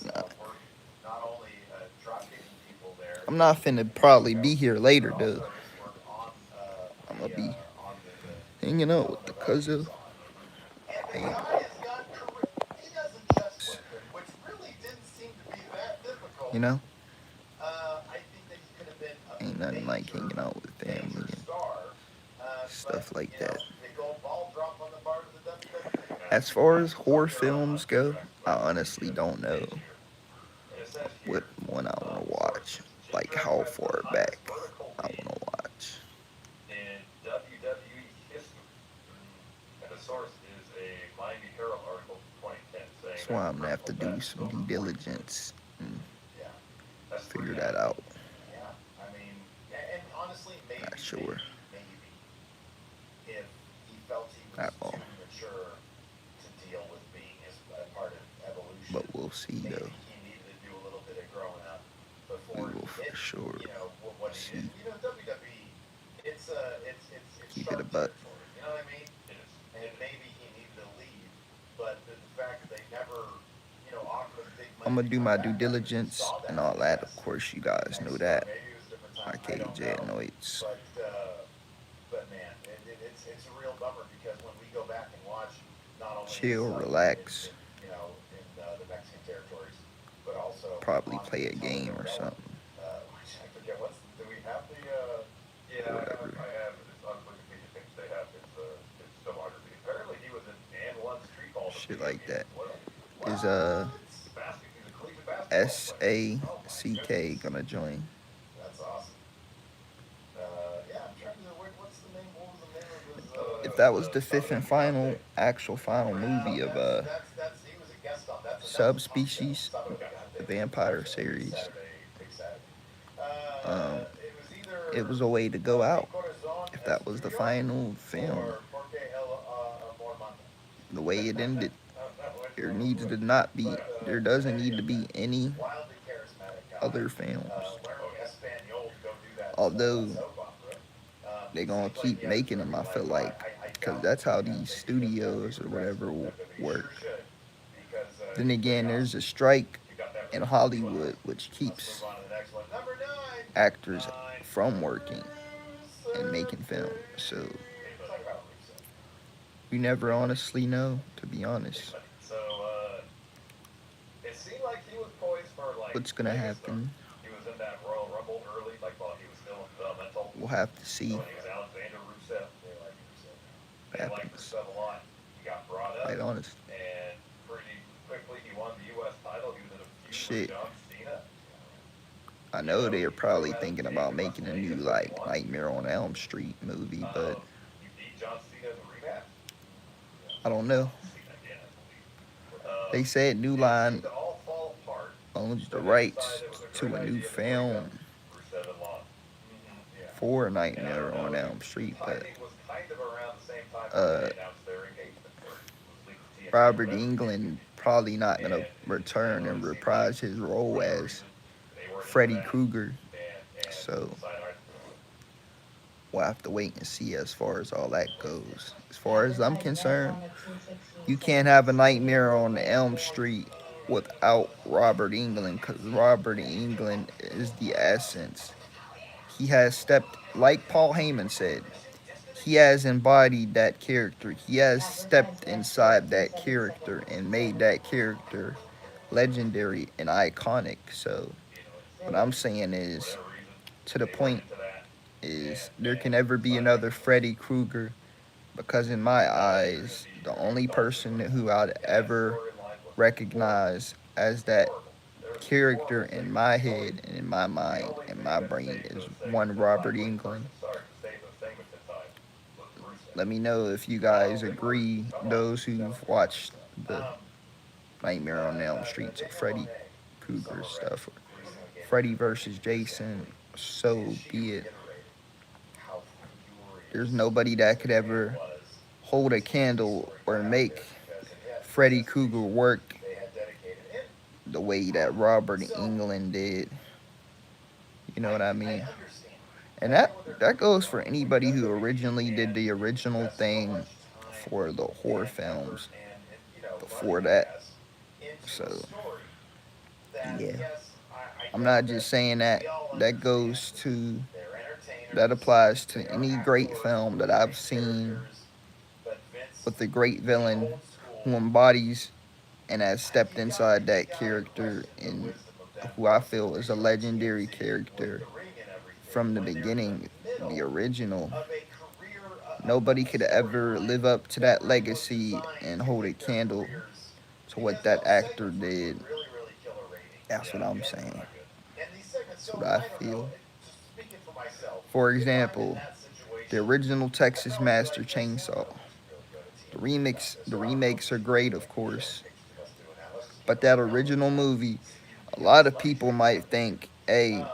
or not. I'm not finna probably be here later, though. I'm gonna be hanging out with the cousin. Hey, you know, ain't nothing like hanging out with family and stuff like that. As far as horror films go, I honestly don't know what one I want to watch. Like how far back I want to watch. That's why I'm gonna have to do some due diligence and figure that out. Not sure at all, but we'll see though. We will for sure see. Keep it a buck. I'm gonna do my due diligence and all that. Of course, you guys know that. My KJ Anoids. Chill, relax, probably play a game or something. Or whatever. Shit like that. Is SACK gonna join? If that was the fifth and final, actual final movie of Subspecies, the vampire series, um, it was a way to go out. If that was the final film, the way it ended, there needs to not be, there doesn't need to be any other films. Although they're gonna keep making them, I feel like, because that's how these studios or whatever work. Then again, there's a strike in Hollywood which keeps actors from working and making films. So we never honestly know, to be honest, what's gonna happen. We'll have to see what happens. Quite honest. Shit. I know they're probably thinking about making a new like Nightmare on Elm Street movie, but I don't know. They said New Line owns the rights to a new film for Nightmare on Elm Street, but uh, Robert Englund probably not gonna return and reprise his role as Freddy Krueger. So we'll have to wait and see as far as all that goes. As far as I'm concerned, you can't have a Nightmare on Elm Street without Robert Englund because Robert Englund is the essence. He has stepped, like Paul Heyman said, he has embodied that character. He has stepped inside that character and made that character legendary and iconic. So what I'm saying is, to the point is, there can never be another Freddy Krueger because in my eyes, the only person who I'd ever recognize as that character in my head and in my mind and my brain is one Robert Englund. Let me know if you guys agree, those who've watched the Nightmare on Elm Street, so Freddy Krueger stuff, or Freddy versus Jason, so be it. There's nobody that could ever hold a candle or make Freddy Krueger work the way that Robert Englund did. You know what I mean? And that goes for anybody who originally did the original thing for the horror films before that. So Yeah, I'm not just saying that. That goes to that applies to any great film that I've seen with a great villain who embodies and has stepped inside that character and who I feel is a legendary character from the beginning, the original. Nobody could ever live up to that legacy and hold a candle to what that actor did. That's what I'm saying. That's what I feel. For example, the original Texas Master Chainsaw. The remakes are great, of course, but that original movie, a lot of people might think, hey,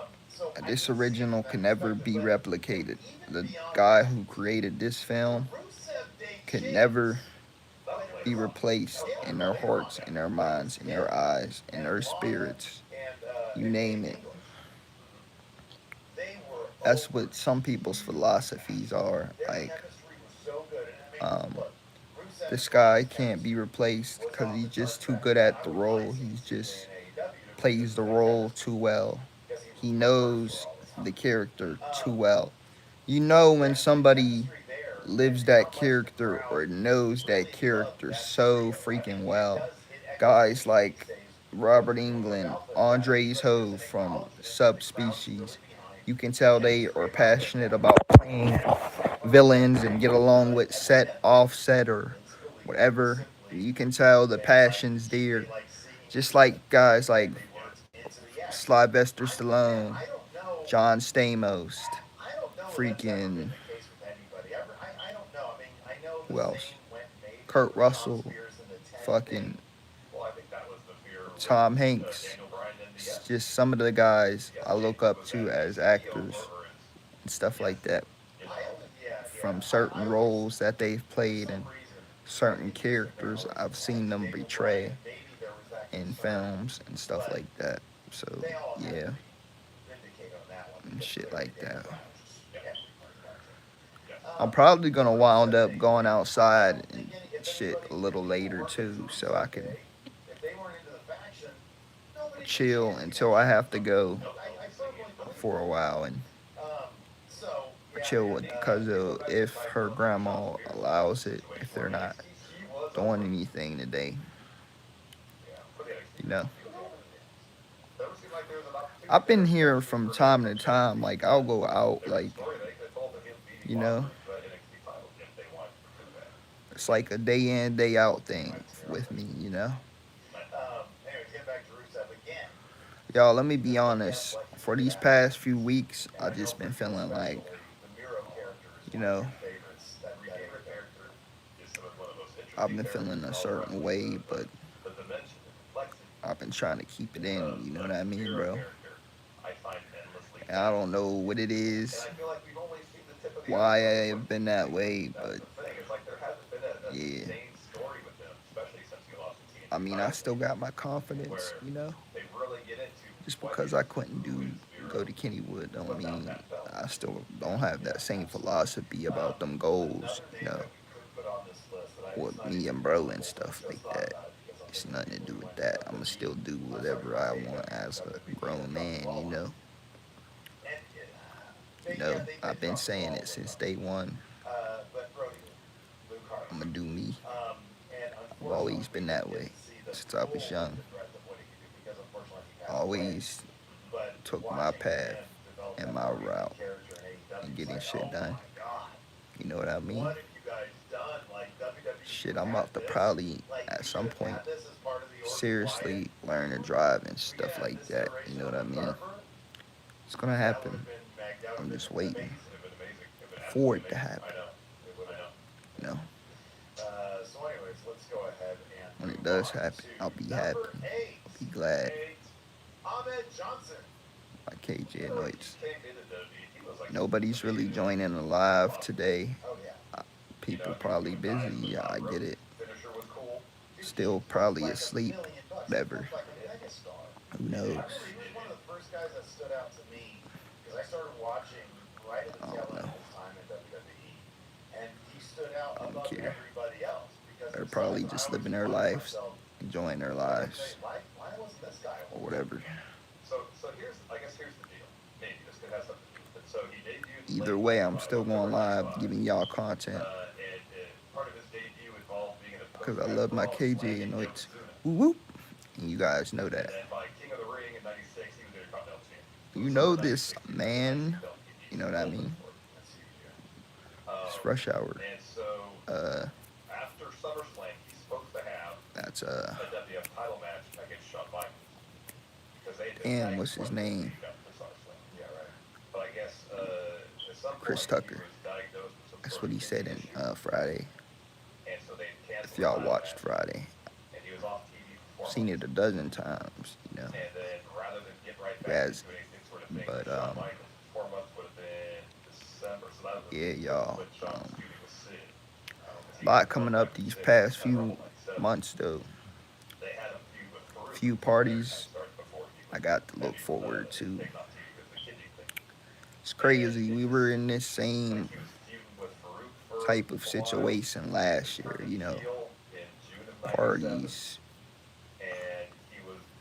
this original can never be replicated. The guy who created this film could never be replaced in their hearts, in their minds, in their eyes, in their spirits. You name it. That's what some people's philosophies are. Like, um, this guy can't be replaced because he's just too good at the role. He's just plays the role too well. He knows the character too well. You know when somebody lives that character or knows that character so freaking well. Guys like Robert Englund, Andres Ho from Subspecies. You can tell they are passionate about playing villains and get along with set, offset, or whatever. You can tell the passion's there. Just like guys like Sylvester Stallone, John Stamos, freaking who else? Kurt Russell, fucking Tom Hanks. It's just some of the guys I look up to as actors and stuff like that from certain roles that they've played and certain characters I've seen them betray in films and stuff like that. So, yeah, and shit like that. I'm probably gonna wind up going outside and shit a little later too, so I can chill until I have to go for a while and chill with the cousin if her grandma allows it. If they're not doing anything today, you know. I've been here from time to time. Like I'll go out, like you know, it's like a day in, day out thing with me, you know. Y'all, let me be honest. For these past few weeks, I've just been feeling like, you know, I've been feeling a certain way, but I've been trying to keep it in. You know what I mean, bro? And I don't know what it is, why I have been that way, but yeah. I mean, I still got my confidence, you know. Just because I couldn't go to Kennywood don't mean I still don't have that same philosophy about them goals, you know, with me and bro and stuff like that. It's nothing to do with that. I'ma still do whatever I want as a grown man, you know. You know, I've been saying it since day one. I'ma do me. I've always been that way since I was young. Always took my path and my route and getting shit done. You know what I mean? Shit, I'm about to probably at some point seriously learn to drive and stuff like that. You know what I mean? It's gonna happen. I'm just waiting for it to happen. You know, when it does happen, I'll be happy. I'll be glad. Like KJ Noits. Nobody's really joining the live today. Uh, People probably busy. Yeah, I get it. Still probably asleep. Whatever. Who knows? I don't know. I don't care. They're probably just living their lives, enjoying their lives. or whatever. Either way, I'm still going live, giving y'all content because I love my KJ and Noits. Whoop whoop. And you guys know that. You know this, man. You know what I mean? It's rush hour. Uh, that's and what's his name? Chris Tucker. That's what he said in Friday. If y'all watched Friday, seen it a dozen times, you know. Guys, but yeah, y'all. A lot coming up these past few months though. Few parties I got to look forward to. It's crazy. We were in this same type of situation last year, you know. Parties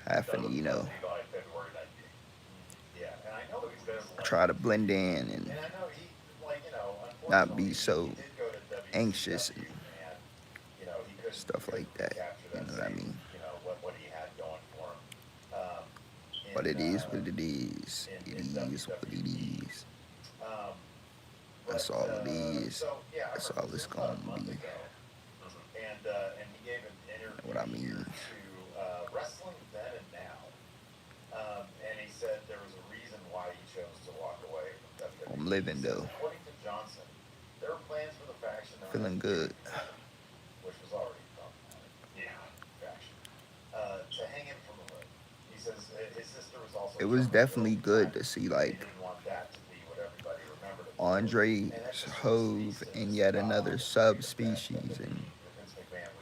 happening, you know. Try to blend in and not be so anxious and stuff like that. You know what I mean? But it is what it is. It is what it is. That's all it is. That's all it's gonna be. You know what I mean? I'm living though. Feeling good. It was definitely good to see like Andre Hove and yet another subspecies and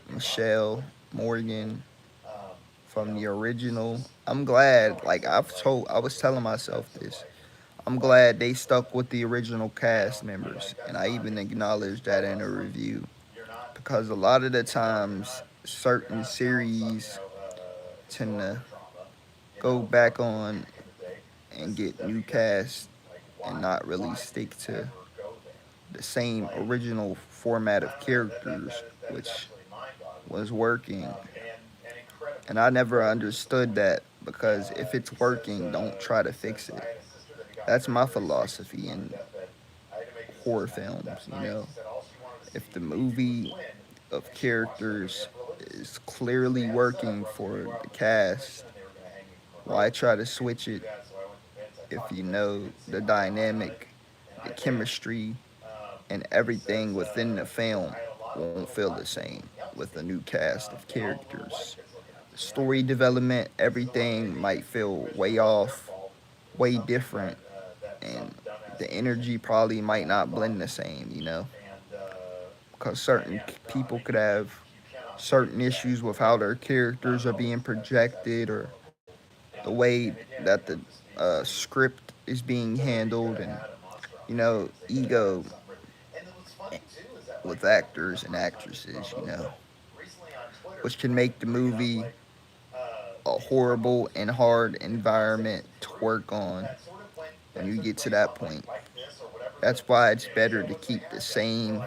Michelle Morgan from the original. I'm glad, like I was telling myself this. I'm glad they stuck with the original cast members, and I even acknowledged that in a review because a lot of the times certain series tend to go back on and get new cast and not really stick to the same original format of characters, which was working. And I never understood that because if it's working, don't try to fix it. That's my philosophy in horror films, you know. If the movie of characters is clearly working for the cast, why try to switch it if you know the dynamic, the chemistry, and everything within the film won't feel the same with a new cast of characters? Story development, everything might feel way off, way different, and the energy probably might not blend the same, you know? Because certain people could have certain issues with how their characters are being projected or the way that the script is being handled and, you know, ego with actors and actresses, you know, which can make the movie a horrible and hard environment to work on when you get to that point. That's why it's better to keep the same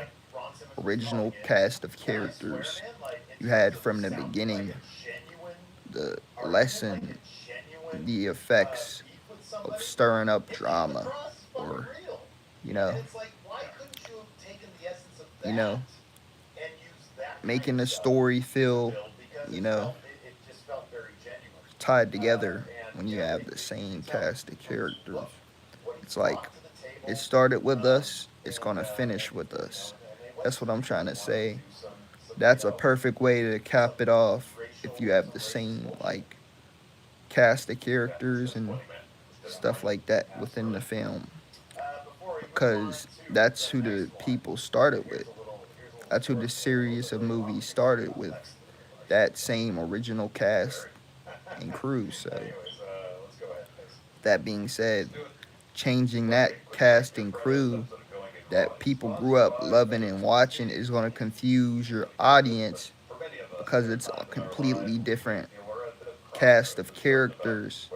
original cast of characters you had from the beginning. The lesson, the effects of stirring up drama or, you know, you know, making the story feel, you know, tied together when you have the same cast of characters. It's like it started with us, it's gonna finish with us. That's what I'm trying to say. That's a perfect way to cap it off if you have the same like cast of characters and stuff like that within the film. Because that's who the people started with. That's who the series of movies started with. That same original cast and crew. So that being said, changing that cast and crew that people grew up loving and watching is going to confuse your audience because it's a completely different cast of characters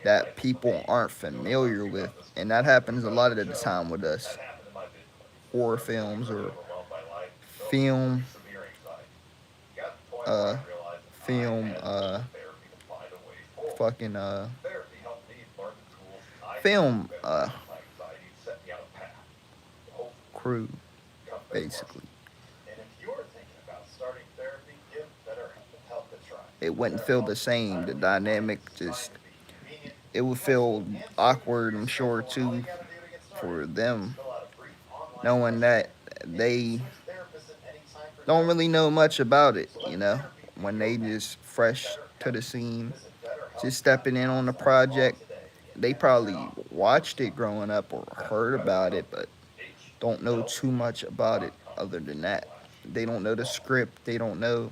that people aren't familiar with, and that happens a lot of the time with us horror films or film, uh, film, fucking film crew basically. It wouldn't feel the same. The dynamic just it would feel awkward, I'm sure too, for them, knowing that they don't really know much about it, when they just fresh to the scene, just stepping in on the project. They probably watched it growing up or heard about it, but don't know too much about it other than that. They don't know the script, they don't know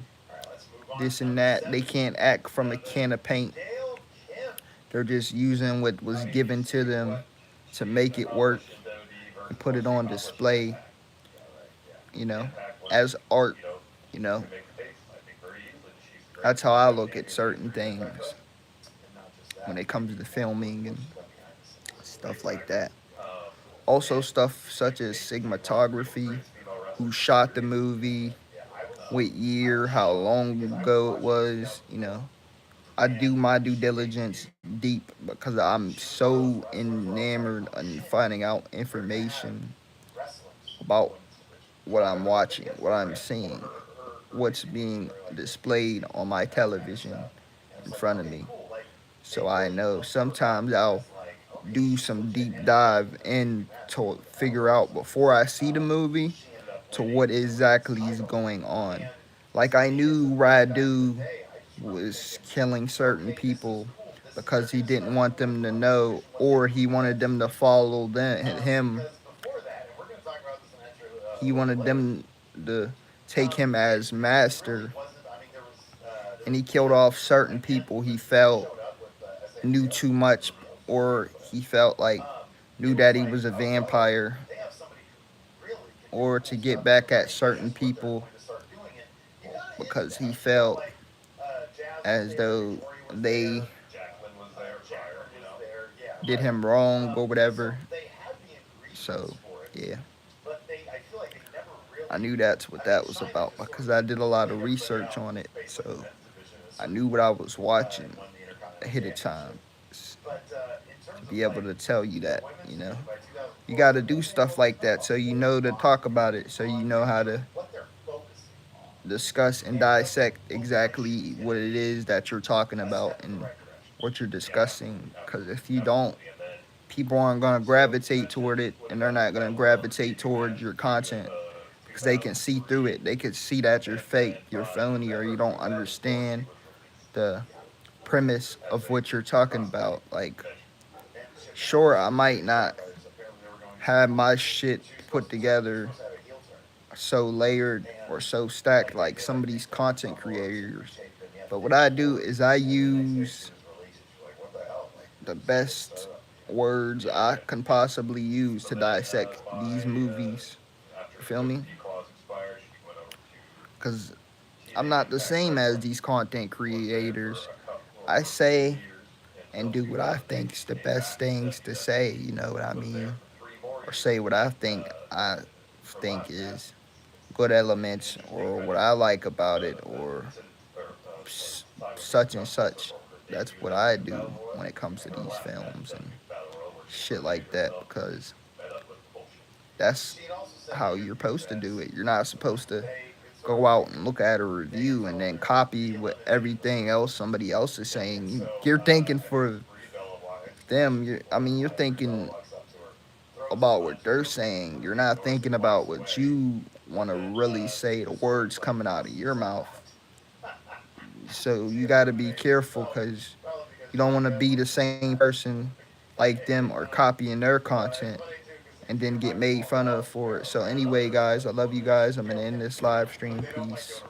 this and that. They can't act from a can of paint. They're just using what was given to them to make it work and put it on display, you know, as art, you know. That's how I look at certain things when it comes to filming and stuff like that. Also, stuff such as cinematography, who shot the movie, what year, how long ago it was, I do my due diligence deep because I'm so enamored in finding out information about what I'm watching, what I'm seeing, what's being displayed on my television in front of me. So I know sometimes I'll do some deep dive in to figure out before I see the movie to what exactly is going on. Like I knew Radu was killing certain people because he didn't want them to know or he wanted them to follow him. He wanted them to take him as master, and he killed off certain people he felt knew too much, or he felt like knew that he was a vampire, or to get back at certain people because he felt as though they did him wrong or whatever. So, yeah, I knew that's what that was about because I did a lot of research on it. So, I knew what I was watching ahead of time to be able to tell you that, You got to do stuff like that so you know to talk about it, so you know how to discuss and dissect exactly what it is that you're talking about and what you're discussing. Because if you don't, people aren't going to gravitate toward it and they're not going to gravitate toward your content because they can see through it. They can see that you're fake, you're phony, or you don't understand the premise of what you're talking about. Like, sure, I might not have my shit put together so layered or so stacked like some of these content creators. But what I do is I use the best words I can possibly use to dissect these movies. You feel me? Because I'm not the same as these content creators. I say and do what I think is the best things to say, you know what I mean? Or say what I think is good elements or what I like about it or such and such. That's what I do when it comes to these films and shit like that because that's how you're supposed to do it. You're not supposed to go out and look at a review and then copy what everything else somebody else is saying. You're thinking for them. You're thinking about what they're saying. You're not thinking about what you want to really say, the words coming out of your mouth. So you got to be careful because you don't want to be the same person like them or copying their content and then get made fun of for it. So anyway, guys, I love you guys. I'm gonna end this live stream. Peace.